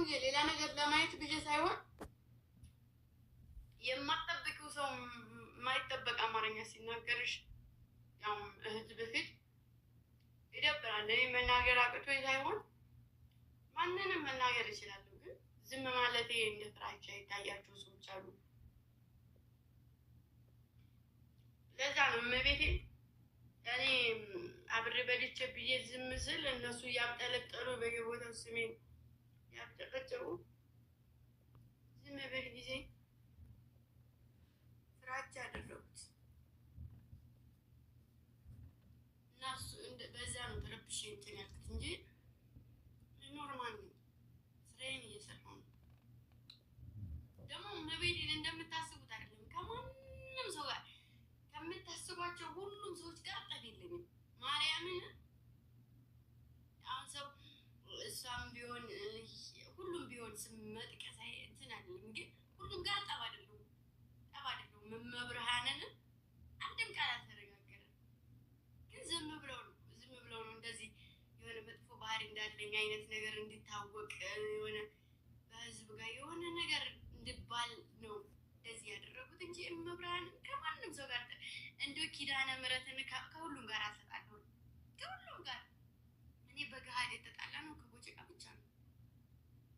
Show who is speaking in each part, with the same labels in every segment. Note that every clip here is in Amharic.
Speaker 1: ጊዜ ሌላ ነገር ለማየት ብዬ ሳይሆን የማትጠብቂው ሰው የማይጠበቅ አማርኛ ሲናገርሽ ያው እህት በፊት ይደብራል። እኔ መናገር አቅቶኝ ሳይሆን ማንንም መናገር እችላለሁ፣ ግን ዝም ማለቴ እንደ ፍራቻ ይታያቸው ሰዎች አሉ። ለዛ ነው እመቤቴ እኔ አብሬ በልቼ ብዬ ዝም ስል እነሱ ያብጠለጠሉ በየቦታው ስሜን ያብጠለጠሉ ዝም ብል ጊዜ ፍራቻ ያደረጉት እና በዛ ነው ተረብሼ እንትን ያልኩት እንጂ ኖርማል ነው። ስራዬን እየሰራሁ ነው። ደግሞ እመቤቴን እንደምታስቡት አይደለም። ከማንም ሰው ጋር ከምታስቧቸው ሁሉም ሰዎች ጋር ጠብ የለኝም። ማርያምን አሁን ሰው እሷም ቢሆን ሁሉም ቢሆን ስም መጥቀስ እንትን አይደለም፣ ግን ሁሉም ጋር ጠብ አይደለም። መብርሃንን አንድም ቃል አልተነጋገረም፣ ግን ዝም ብለው ነው እንደዚህ የሆነ መጥፎ ባህሪ እንዳለኝ አይነት ነገር እንዲታወቅ የሆነ በህዝብ ጋር የሆነ ነገር እንድባል ነው እንደዚህ ያደረጉት እንጂ መብርሃን ከማንም ሰው ጋር እንደ ኪዳነ ምሕረትን ከሁሉም ጋር አልተጣላሁም። ከሁሉም ጋር እኔ በገሃድ የተጣላ ነው ከቦጭቃ ብቻ ነው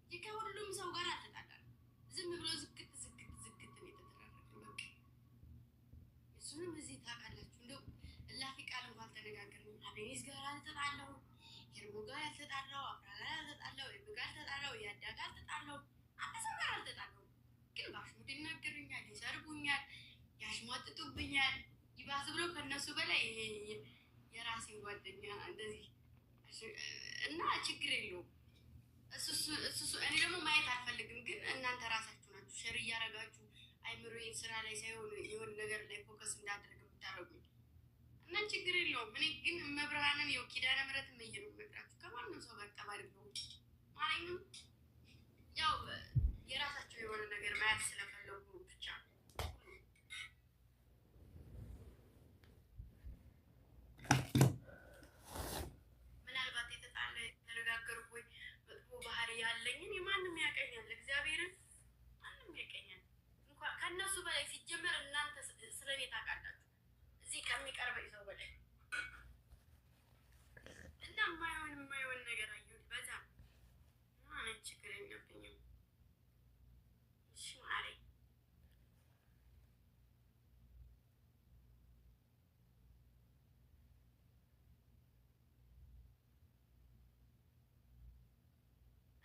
Speaker 1: እንጂ ከሁሉም ሰው ጋር አልተጣላም። ዝም ብሎ ዝግት ነው የተደረገው። በቃ እሱንም እዚህ ታውቃላችሁ። እንደው እላፊ ቃል እንኳን አልተነጋገርንም። አቤኔዝ ጋር አልተጣላሁ፣ ሄርሞ ጋር አልተጣላሁ፣ አፍራ ጋር አልተጣላሁ፣ ኤብ ጋር አልተጣላሁ፣ ያዳ ጋር አልተጣላሁ፣ አንድ ሰው ጋር አልተጣላሁ። ግን ባሽሙድ ይናገሩኛል፣ ይሰርቡኛል፣ ያሽሟጥጡብኛል። ይባስ ብሎ ከነሱ በላይ የራሴ ጓደኛ እንደዚህ እና ችግር የለውም። እሱ እኔ ደግሞ ማየት አልፈልግም። ግን እናንተ ራሳችሁ ናችሁ ሸር እያረጋችሁ አይምሮዬን ስራ ላይ ሳይሆን የሆነ ነገር ላይ ፎከስ እንዳደርግ የምታረጉኝ እና ችግር የለውም። እኔ ግን መብርሃንን ያው ኪዳነ ምሕረትን ነው የምነግራችሁ። ከማንም ሰው ጋር ጠብ አይደለሁም። ማንንም ያው የራሳቸው የሆነ ነገር ማየት ስለፈለጉ ብቻ ምናልባት የተጣለ የተነጋገሩ ወይ መጥፎ ባህሪ ያለኝን የማንም ያቀኛል። እግዚአብሔርን ማንም ያቀኛል። እንኳን ከእነሱ በላይ ሲጀመር እናንተ ስለኔ ታውቃላችሁ እዚህ ከሚቀርበኝ ሰው በላይ እና የማይሆን ነገር አየሁት። በዛ ማለት ችግር የለብኝም። እሺ ማሬ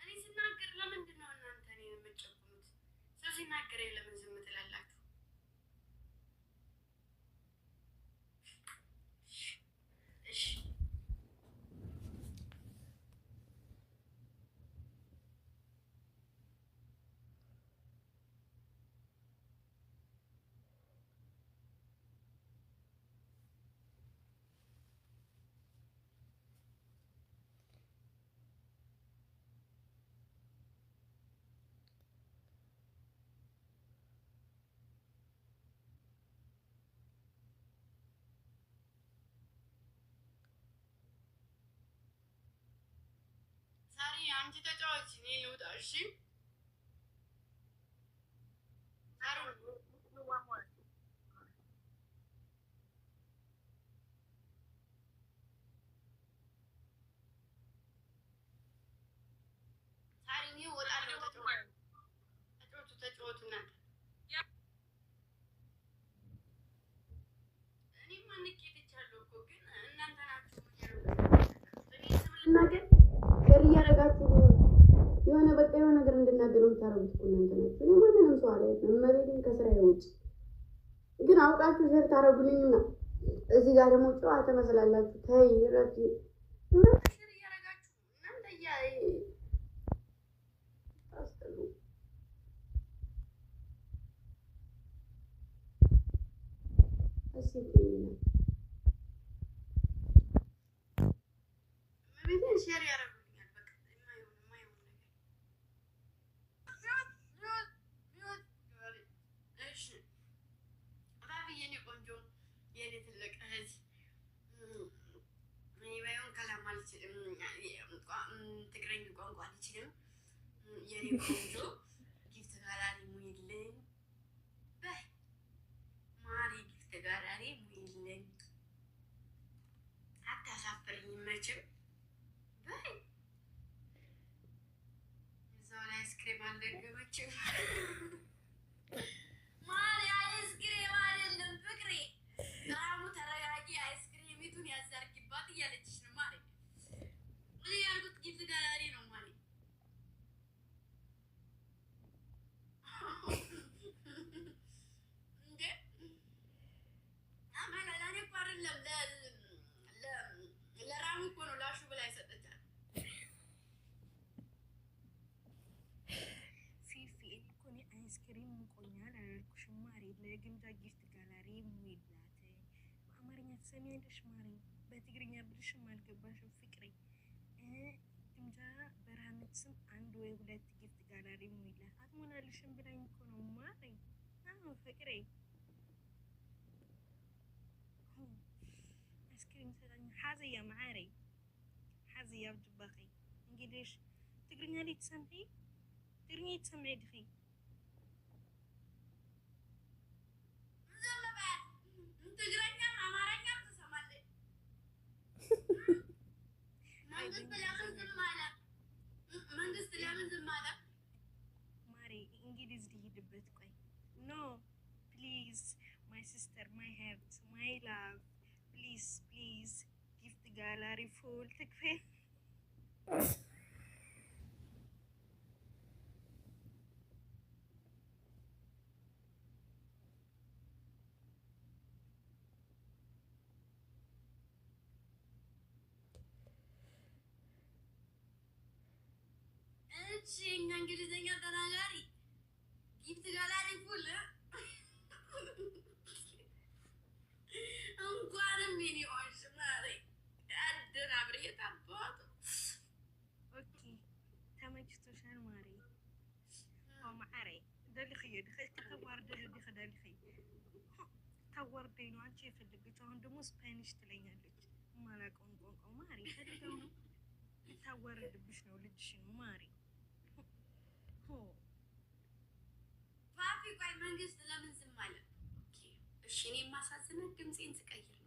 Speaker 1: እኔ ስናገር ለምንድን ነው እናንተ እኔን የምትጨቁኑት? ሰው ሲናገር ለምን ዝም ትላላችሁ? አንቺ ተጫዋች እኔ ልውጣ። እሺ ሳሪ እኔ እወጣለሁ። ተጫወቱ እናንተ። እኔማ ንቄ ትቻለሁ እኮ ግን እናንተ ናችሁ እኔ ስም ልናገር እያደረጋችሁ የሆነ በቃ የሆነ ነገር እንድናገር የምታረጉት እኮ እናንተ ናችሁ። እኔ ማንንም ሰው አላየሁም። እመቤቴን ከስራዬ ውጭ ግን አውቃችሁ ሸር ታረጉልኝና እዚህ ጋር ደግሞ ጨዋ ትመስላላችሁ። ተይ ረፊ ሸር እያደረጋችሁ እናንተ ታስጠሉ። እመቤቴን ሸር ያደረጉ ትግረኛ ቋንቋ አልችልም። የኔ ቆንጆ ጊፍት ጋላሪ ሙይልኝ በይ ማሪ ጊፍት ጋላሪ ሙይልኝ አታሳፍሪኝ መቼም በይ እዛው ላይ አይስክሬም አልደገመችም ማሪ አይስክሬም አይደለም ፍቅሬ ራሙ ተረጋጊ አይስክሬሚቱን ያዛርጊባት እያለችሽ ነው ማሪ እኔ ያልኩት ጊፍት ጋላሪ ነው ማሪ
Speaker 2: አይስክሪም እንቆኛል አላልኩሽም ማሪ? ለግምጃ ጊፍት ጋላሪ ሙይላት። በአማርኛ ትሰሚያለሽ ማሪ? በትግርኛ ብልሽም አልገባሽም ፍቅሬ። ግምጃ በረሃነት ስም 1 ወይ 2 ጊፍት ጋላሪ ሙይላት። አትሞላልሽም ብላኝ እኮ ነው ማሪ። አዎ ፍቅሬ አይስክሪም ሰጣኝ ሓዘያ ማዓሪ ሓዘያ ብጅባኺ እንግሊሽ ትግርኛ ላይ ትሰምዒ ትግርኛ ትሰምዒ ድኺ
Speaker 1: ትግረኛም አማርኛም ትሰማለች። መንግስት ለምን ዝም አለ? መንግስት ለምን ዝም አለ?
Speaker 2: ማሪ እንግሊዝ ልሂድበት። ቆይ ኖ ፕሊዝ ማይ ሲስተር ማይ ሄርት ማይ ላቭ ፕሊዝ ፕሊዝ ጊፍት ጋላሪ ፉል ትክፈል።
Speaker 1: እሺ እኛ እንግሊዘኛ ተናጋሪ ጊፍት ጋላሪ ፉል እንኳንም የኔ ሆንሽ ማሪ አደናብሬ ታባቱ
Speaker 2: ኦኬ ተመችቶሻል ማሪ? ኦ ማዕሬ ደልኽዮ ድኸ ከተዋርደሽ ዲኸ ደልኺ ታዋርደኝ ነው አንቺ የፈለገች። አሁን ደግሞ ስፓኒሽ ትለኛለች የማላውቀውን ቋንቋ ማሪ ፈልገው ነው ታዋርድብሽ ነው ልጅሽን ማሪ።
Speaker 1: ፋፊ ቆይ መንግስት ለምን ዝም አለ? እሺ እኔ የማሳዝነው ድምፄን ስቀይር ነው።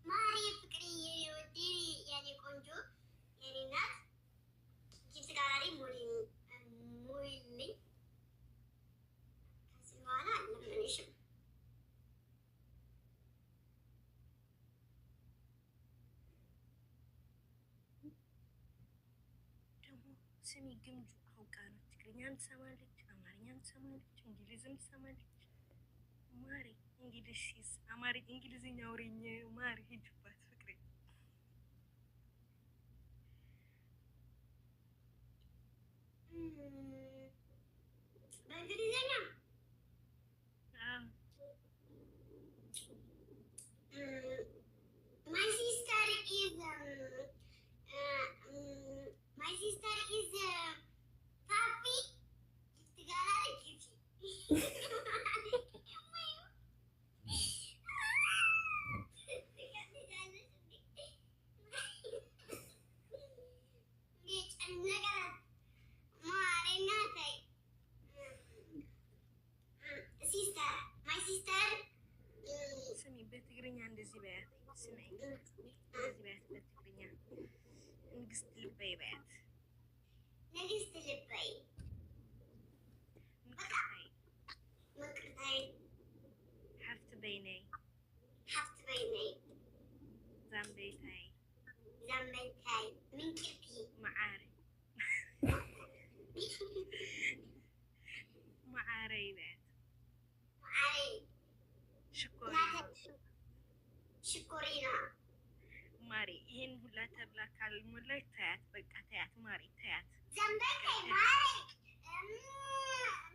Speaker 3: ማሪ ፍቅሬ የኔ ወዴ የኔ ቆንጆ የኔ ናት ጊፍት ጋላሪ ሙይልኝ። ከዚህ በኋላ አልለምንሽም።
Speaker 2: ደግሞ ስሚ ግምጁ አውቃ ነው ትግርኛም ትሰማለች፣ አማርኛም ትሰማለች፣ እንግሊዝም ትሰማለች። ማሪ እንግሊሽስ አማርኛ እንግሊዝኛ አውሪኝ ማሪ ሂጅባት ፍቅሬ።
Speaker 3: በእንግሊዝኛ my sister is Papi gift gallery gift
Speaker 2: ስሚ በትግርኛ እንደዚህ በያት። ስሚ እንደዚህ በያት በትግርኛ ንግስት ልበይ በያት።
Speaker 3: ንግስት ልበይ ምቅርታይ
Speaker 2: ሓፍቲ በይነይ ዛንበይታይ
Speaker 3: ምንቅርቲ
Speaker 2: መዓሪ መዓረይ በያት።
Speaker 3: ሽኮሪና
Speaker 2: ማሪ ይሄን ሁላ ተብላ ካልሞላች ታያት፣ በቃ ታያት ማሪ ታያት።
Speaker 3: ዘንበይታይ ማሪ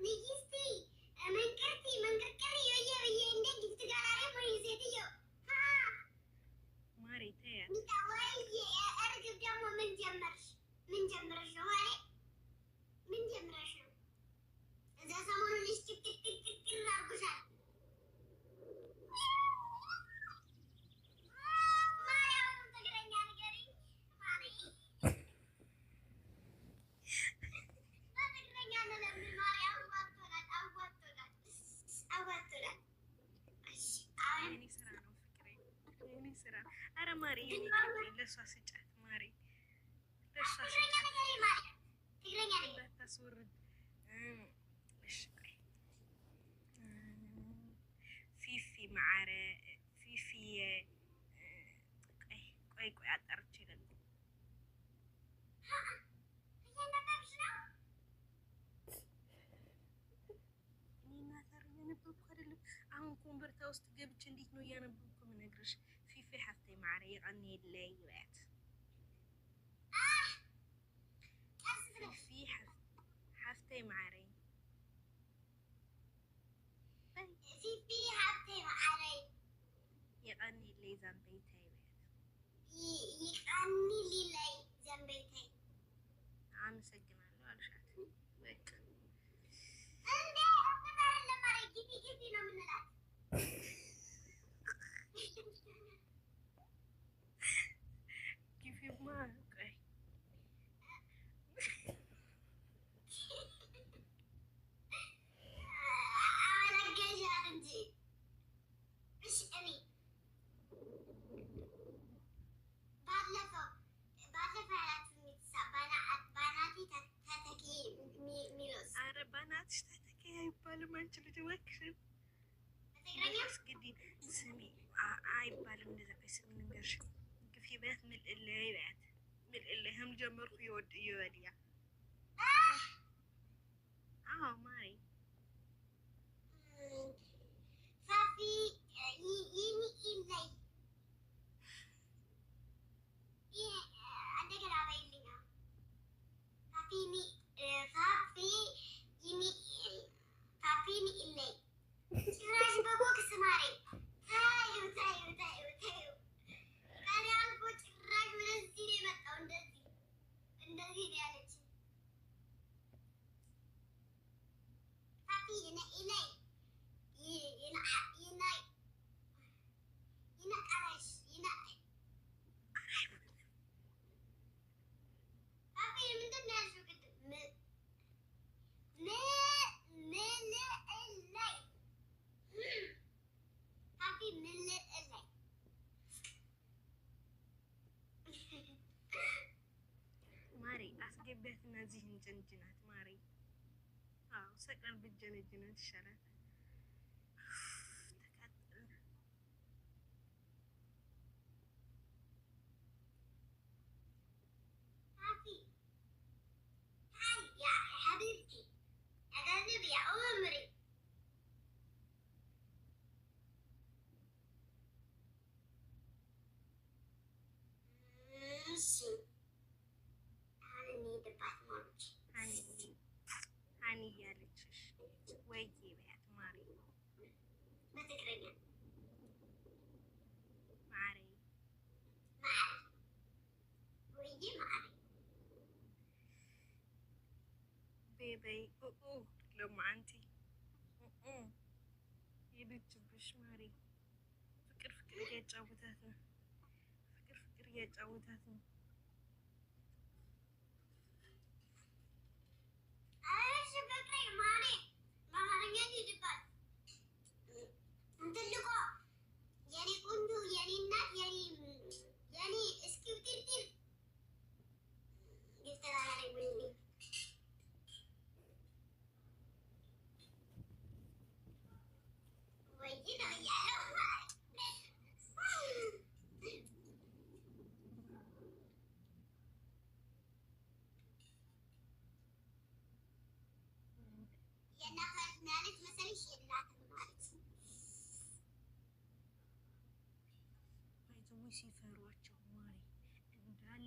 Speaker 3: ንግስቲ መንቅርቅሪ በየ እንደ ጊፍት ጋላሪ ወይ ሴትዮ
Speaker 2: ማሪ ታያት።
Speaker 3: ወይ እርግብ ደግሞ ምን ጀመርሽ ነው ማሪ? ምን ጀምረሽ ነው? እዛ ሰሞኑን ልጅ ትክክል አድርጎሻል። ማርያም ትግረኛ ንገሪኝ ማሪ።
Speaker 2: ስራ። አረ ማሪ ለእሷ ስጫት ማሪ፣ ለእሷ ስጫት እንዳታስወርድ። እሺ ቆይ ፊፊ ማዕረ ፊፊ ቆይ አጣርቼ እላለሁ። እኔና ሳር እያነበብኩ አይደለም። አሁን ኮምበርታ ውስጥ ገብቼ እንዴት ነው እያነበብኩ የምነግርሽ? ፊፊ ሓፍተይ ማዕረ ይቀኒ የለይ በያት። ፊፊ ሓፍተይ ማዕረ
Speaker 3: ፊፊ ሓፍተይ ማዕረ
Speaker 2: ይቀኒ የለይ ዛንበይታይ
Speaker 3: ይቀኒ ሊለይ ዘንበይተይ።
Speaker 2: አመሰግናለሁ አልሻት። በቃ
Speaker 3: እንዴ አፍታር ለማረ ጊዜ ነው የምንላት።
Speaker 2: ጊዜማ ቆይ
Speaker 3: አለገሻት እንጂ እሺ እኔ ባለፈው
Speaker 2: አረ በናትሽ ተተኪ አይባልም። አንቺ ልጅ እባክሽን እንግዲህ ስሚ አይባልም እንደዛ። ቆይ ስሚ ንገርሽ ግፊ በያት ምልእለይ በያት ምልእለይ ህም ጀመርኩ ይወድያ አዎ ማሪ
Speaker 3: ፋፊ ይኒ ኢለይ እንደገና በይልኛ ፋፊኒ ኢለይ ጭራሽ በቦክስ ማሬ ታዩ ከኔ አልፎ ጭራሽ ወደዚህ ነው የመጣው። እንደዚህ ነው ያለች ፋፊ ኢለይ ይነቀረሽ ፋፊ ምንድን ነው ያልሽው ቅድም? ፋፊ ምልእለይ
Speaker 2: ማሪ አስገቢያት እና እዚህ እንጀንጅናት ማሪ። አዎ ሰቀል ብጀነጅናት ይሻላል። ተቃጠል
Speaker 3: ፋፊ ሀይ ያ ሐቢብቲ አጋዝብ ያ ዑምሪ እሺ አሁን እንሂድባት ማሮች
Speaker 2: ሀኒ እያለችሽ ወይዬ በያት ማሪ
Speaker 3: በትግረኛ
Speaker 2: ማሪ
Speaker 3: ወይዬ ማሪ
Speaker 2: ቤበይ ለማ አንቲ ሄደችብሽ ማሪ። ፍቅር እያጫወታት ነው። ፍቅር እያጫወታት ነው።
Speaker 3: እሺ ፍቅሬ ማኔ በአማርኛ እንሂድባት። ትልቋ የኔ ቆንጆ የኔ እናት የኔ እስኪ ውድድር ጌተራሪ ወይኔ ወይኔ ነው እያለው የእናቷ ማለት መሰለሽ የላትም ማለት
Speaker 2: ባይዘው ሲፈሯቸው ማሪ እንዳለ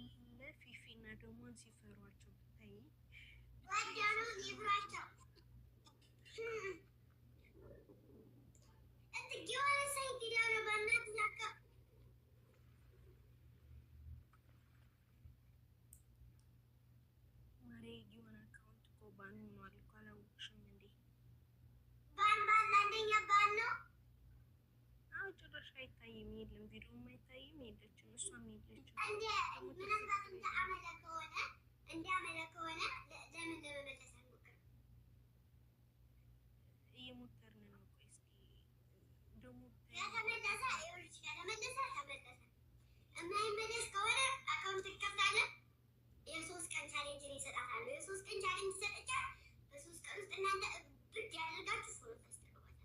Speaker 2: ፊፊና ደሞን ሲፈሯቸው ብታይ
Speaker 3: ጓደኑ ይብራቸው የሆነ ሳይት ሄዳ ነው በእናት ላካ
Speaker 2: ማሪ የሆነ አካውንት እኮ ባን ሆኗል እኮ አላወቅሽም እንዴ?
Speaker 3: ባን አንደኛ ባን ነው።
Speaker 2: አዎ ጭራሽ አይታይም፣ የለም ቪዲዮም አይታይም፣ የለችም እሷም የለችም።
Speaker 3: ምናልባት እንደ አመለ ከሆነ ለምን ለመመለስ አንሞክርም?
Speaker 2: እየሞከርን ነው። ቆይ እስኪ ደግሞ
Speaker 3: ከተመለሰ ተመለሰ የማይመለስ ከሆነ አካውንት ትከፍታለህ። የሶስት ቀን ቻሌንጅ ይሰጣታል። የሶስት ቀን ቻሌንጅ ይሰጥቻል። በሶስት ቀን ውስጥ እናንተ ብድ ያደርጋችሁ ፎሎ ታስተርጓታል።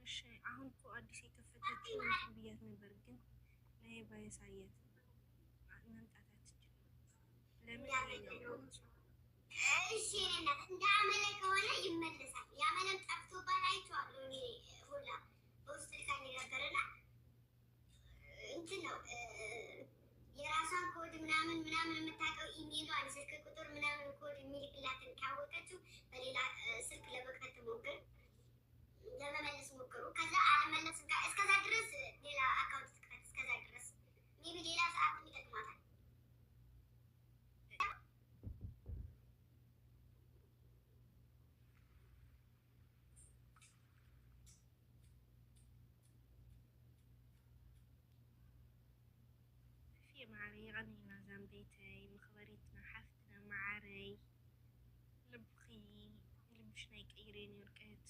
Speaker 2: እሺ አሁን እኮ አዲስ የከፈተችው ብያት ነበር፣ ግን ላይ ባያሳያት መምጣት አትችልም። ለምን
Speaker 3: እሺ እናት እንደ አመለ ከሆነ ይመለሳል። የአመለም ጠፍቶባት አይቼዋለሁ እኔ ሁላ በውስጥ ልካኝ ነበርና እንትን ነው የራሷን ኮድ ምናምን የምታውቀው ኢሜሏን፣ ስልክ ቁጥር ምናምን ኮድ የሚልክላትን ካወቀችው በሌላ ስልክ ለመክፈት ትሞክር፣ ለመመለስ ሞክሩ። ከዛ አለመለስም ጋር እስከዛ ድረስ ሌላ አካውንት ትክፈት። እስከዛ ድረስ ሜቢ ሌላ ሰዓት ይጠቅማታል።
Speaker 2: معري غنينا زنبيتي مخبريتنا حفتنا معري لبخي لبشنايك ايرين يرقت